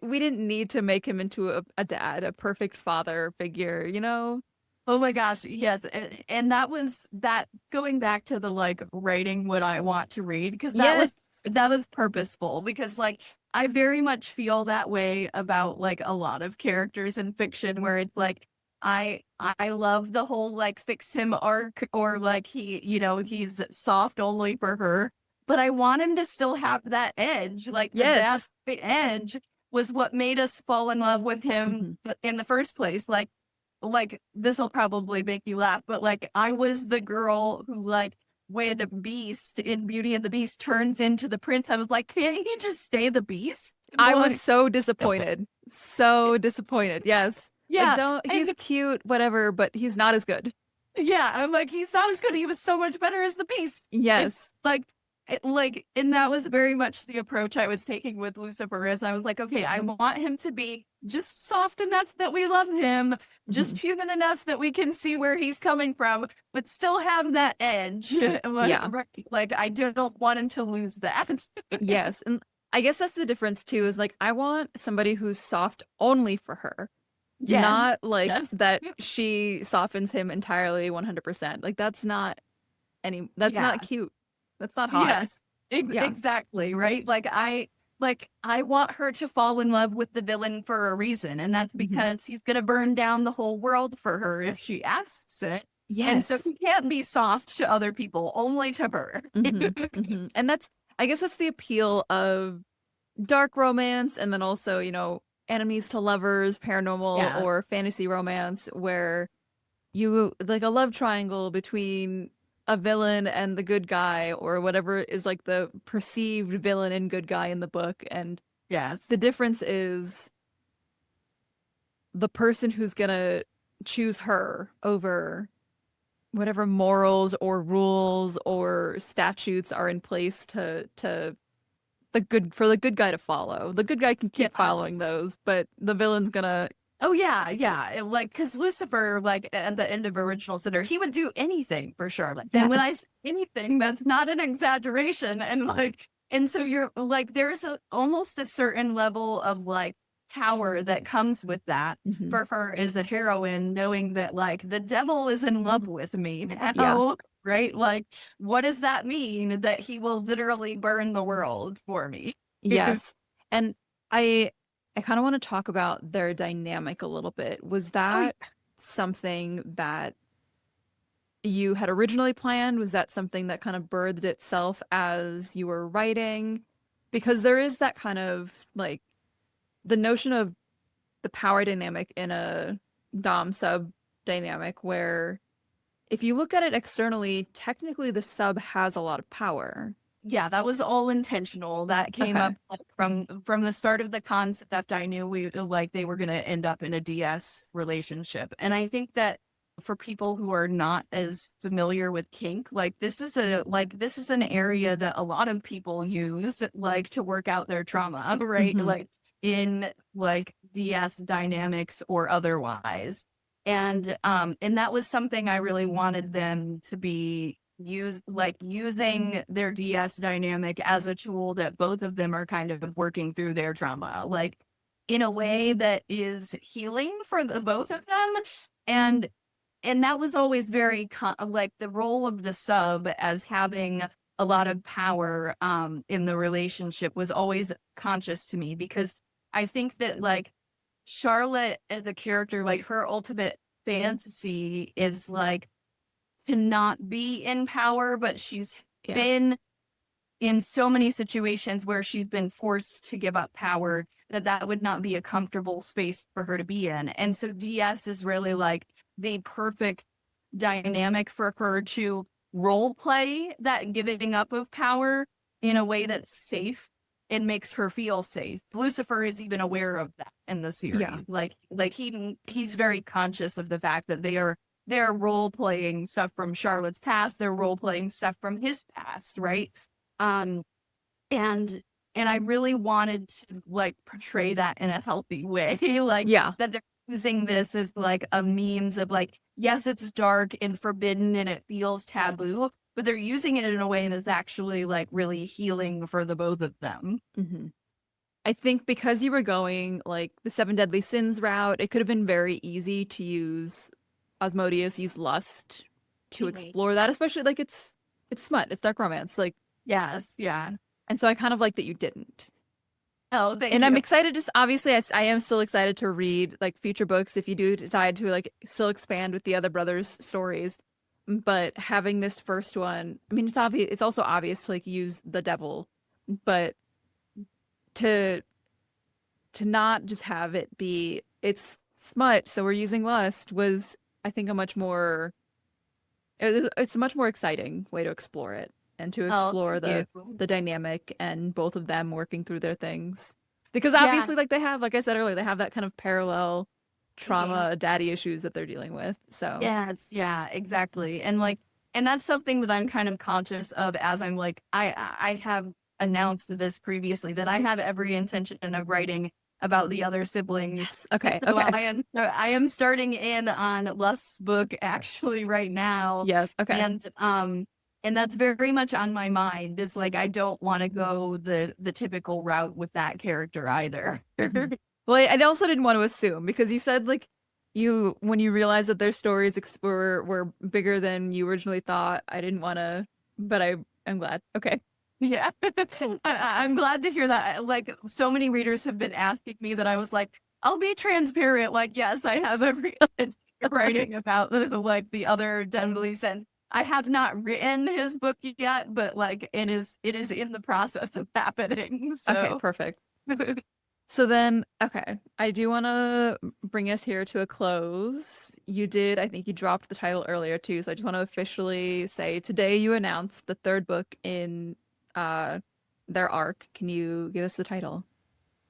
Speaker 1: we didn't need to make him into a dad, a perfect father figure, you know?
Speaker 2: Oh my gosh, yes. And that was that going back to the like writing what I want to read, because
Speaker 1: Yes.
Speaker 2: that was purposeful, because like I very much feel that way about like a lot of characters in fiction where it's like I love the whole like fix him arc, or like he's soft only for her. but I want him to still have that edge. Like
Speaker 1: Yes.
Speaker 2: the edge was what made us fall in love with him
Speaker 1: Hmm.
Speaker 2: in the first place. Like this will probably make you laugh, but like I was the girl who like when the beast in Beauty and the Beast turns into the prince, I was like, can't he just stay the beast?
Speaker 1: I was
Speaker 2: Like,
Speaker 1: so disappointed. So disappointed. Yes. Like,
Speaker 2: yeah.
Speaker 1: don't, he's
Speaker 2: And
Speaker 1: cute, whatever, but he's not as good.
Speaker 2: yeah, I'm like, he's not as good. He was so much better as the beast. And
Speaker 1: Yes.
Speaker 2: like, and that was very much the approach I was taking with Lucifer. Is I was like, okay, I want him to be just soft enough that we love him,
Speaker 1: Hmm.
Speaker 2: just human enough that we can see where he's coming from, but still have that edge.
Speaker 1: Yeah.
Speaker 2: Like, I don't want him to lose that.
Speaker 1: Yes. And I guess that's the difference too, is like, I want somebody who's soft only for her,
Speaker 2: Yes,
Speaker 1: not like
Speaker 2: yes,
Speaker 1: that she softens him entirely 100%. Like, that's
Speaker 2: yeah.
Speaker 1: not cute. That's not hot.
Speaker 2: Yes,
Speaker 1: Yeah.
Speaker 2: exactly, right? Like I want her to fall in love with the villain for a reason, and that's
Speaker 1: Hmm.
Speaker 2: because he's gonna burn down the whole world for her if she asks it. And so
Speaker 1: Yes.
Speaker 2: he can't be soft to other people, only to her.
Speaker 1: And I guess that's the appeal of dark romance, and then also, enemies to lovers, paranormal
Speaker 2: Yeah,
Speaker 1: or fantasy romance, where you like a love triangle between a villain and the good guy, or whatever is like the perceived villain and good guy in the book. And the
Speaker 2: yes,
Speaker 1: difference is the person who's gonna choose her over whatever morals or rules or statutes are in place to the good guy to follow. The good guy can keep following
Speaker 2: yes.
Speaker 1: those, but the villain's gonna.
Speaker 2: Oh yeah, yeah. Like, because Lucifer, like at the end of Original Sinner, he would do anything for Charlotte. And when I
Speaker 1: Yes.
Speaker 2: say anything, that's not an exaggeration. And so you're like, there's almost a certain level of like power that comes with that
Speaker 1: Hmm.
Speaker 2: for her as a heroine, knowing that like the devil is in love with me
Speaker 1: Yeah.
Speaker 2: now, right? Like, what does that mean? That he will literally burn the world for me?
Speaker 1: Yes. And I I kind of want to talk about their dynamic a little bit. Was
Speaker 2: Oh,
Speaker 1: that something that you had originally planned? Was that something that kind of birthed itself as you were writing? Because there is that kind of like the notion of the power dynamic in a Dom sub dynamic where if you look at it externally, technically the sub has a lot of power.
Speaker 2: yeah, that was all intentional. That came
Speaker 1: Okay.
Speaker 2: up like, from the start of the concept. I knew we like they were going to end up in a DS relationship. And I think that for people who are not as familiar with kink, like this is an area that a lot of people use like to work out their trauma, right?
Speaker 1: Hmm.
Speaker 2: Like in like DS dynamics or otherwise. And that was something I really wanted them to be using their DS dynamic as a tool that both of them are kind of working through their trauma, like in a way that is healing for the both of them. And and that was always very like the role of the sub as having a lot of power in the relationship was always conscious to me because I think that like Charlotte as a character, like her ultimate fantasy is like to not be in power, but she's
Speaker 1: Yeah.
Speaker 2: been in so many situations where she's been forced to give up power that that would not be a comfortable space for her to be in. And so DS is really like the perfect dynamic for her to role play that giving up of power in a way that's safe and makes her feel safe. Lucifer is even aware of that in the
Speaker 1: Yeah.
Speaker 2: series. Like he's very conscious of the fact that they're role playing stuff from Charlotte's past, they're role playing stuff from his past, right? Um and and I really wanted to like portray that in a healthy way. Like
Speaker 1: Yeah.
Speaker 2: that they're using this as like a means of like, yes, it's dark and forbidden and it feels taboo, but they're using it in a way that's actually like really healing for the both of them.
Speaker 1: Hmm. I think because you were going like the seven deadly sins route, it could have been very easy to use use lust to
Speaker 2: Mhm.
Speaker 1: explore that, especially like it's smut, it's dark romance, like,
Speaker 2: Yes, yeah.
Speaker 1: and so I kind of like that you didn't.
Speaker 2: Oh, thank
Speaker 1: And I'm
Speaker 2: you.
Speaker 1: excited to obviously I am still excited to read like future books if you do decide to like still expand with the other brothers' stories. but having this first one, I mean, it's obvious. It's also obvious to like use the devil, but to not just have it be it's smut, so we're using lust was, I think, a much more it's a much more exciting way to explore it and to
Speaker 2: Oh,
Speaker 1: explore
Speaker 2: thank
Speaker 1: the
Speaker 2: you.
Speaker 1: dynamic and both of them working through their things. Because
Speaker 2: Yeah.
Speaker 1: obviously, like they have, like I said earlier, they have that kind of parallel
Speaker 2: Mhm.
Speaker 1: trauma, daddy issues that they're dealing with. So,
Speaker 2: Yes, yeah, exactly. And like, and that's something that I'm kind of conscious of as I'm like, I have announced this previously that I have every intention of writing about the other siblings.
Speaker 1: yes. Okay.
Speaker 2: So
Speaker 1: Okay.
Speaker 2: I am starting in on Lust's book actually right now.
Speaker 1: Yes. Okay.
Speaker 2: And and that's very much on my mind. Is like I don't want to go the typical route with that character either.
Speaker 1: Mhm. Well, I also didn't want to assume because you said like you when you realized that their stories were bigger than you originally thought. I didn't want to, but I'm glad. Okay.
Speaker 2: Yeah. I'm glad to hear that. Like, so many readers have been asking me that I was like, I'll be transparent. Like, yes, I have every writing about like the other Denbleys, and I have not written his book yet, but like it is in the process of happening.
Speaker 1: Okay.
Speaker 2: So
Speaker 1: Perfect. So then, okay, I do want to bring us here to a close. You did, I think you dropped the title earlier too, so I just want to officially say today you announced the third book in uh their arc. Can you give us the title?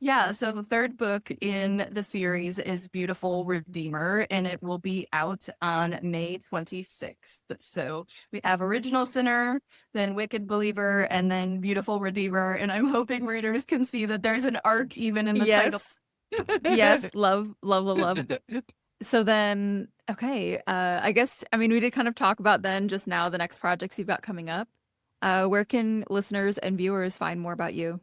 Speaker 2: yeah, so the third book in the series is Beautiful Redeemer, and it will be out on May 26th. So we have Original Sinner, then Wicked Believer, and then Beautiful Redeemer. And I'm hoping readers can see that there's an arc even in the title.
Speaker 1: Yes. Yes, love, love, love, love. So then, okay, I guess, I mean, we did kind of talk about then just now the next projects you've got coming up. Where can listeners and viewers find more about you?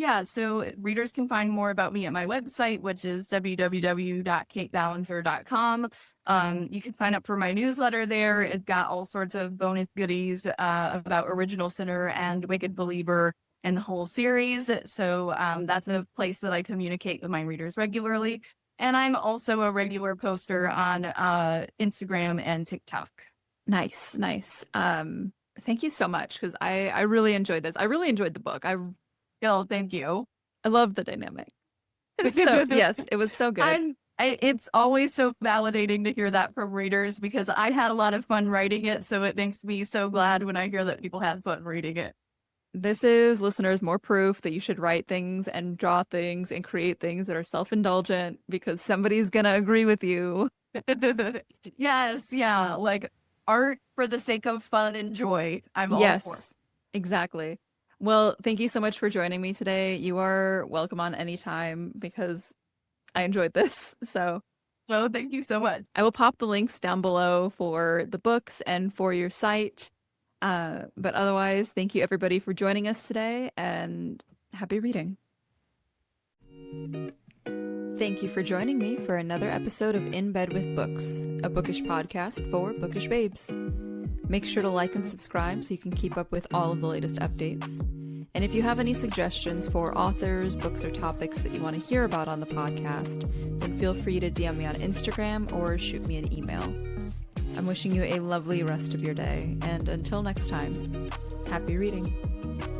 Speaker 2: Yeah, so readers can find more about me at my website, which is www.kaitballenger.com. You can sign up for my newsletter there. It's got all sorts of bonus goodies about Original Sinner and Wicked Believer and the whole series. So that's a place that I communicate with my readers regularly. And I'm also a regular poster on Instagram and TikTok.
Speaker 1: Nice, nice. Thank you so much because I really enjoyed this. I really enjoyed the book.
Speaker 2: Oh, thank you.
Speaker 1: I love the dynamic. So yes, it was so good.
Speaker 2: It's always so validating to hear that from readers because I had a lot of fun writing it. So it makes me so glad when I hear that people had fun reading it.
Speaker 1: This is, listeners, more proof that you should write things and draw things and create things that are self-indulgent because somebody's gonna agree with you.
Speaker 2: Yes, yeah, like art for the sake of fun and joy. I'm all for.
Speaker 1: Yes, exactly. Well, thank you so much for joining me today. You are welcome on any time because I enjoyed this. So
Speaker 2: So thank you so much.
Speaker 1: I will pop the links down below for the books and for your site. But otherwise, thank you everybody for joining us today and happy reading. Thank you for joining me for another episode of In Bed with Books, a bookish podcast for bookish babes. Make sure to like and subscribe so you can keep up with all of the latest updates. And if you have any suggestions for authors, books, or topics that you want to hear about on the podcast, then feel free to DM me on Instagram or shoot me an email. I'm wishing you a lovely rest of your day, and until next time, happy reading.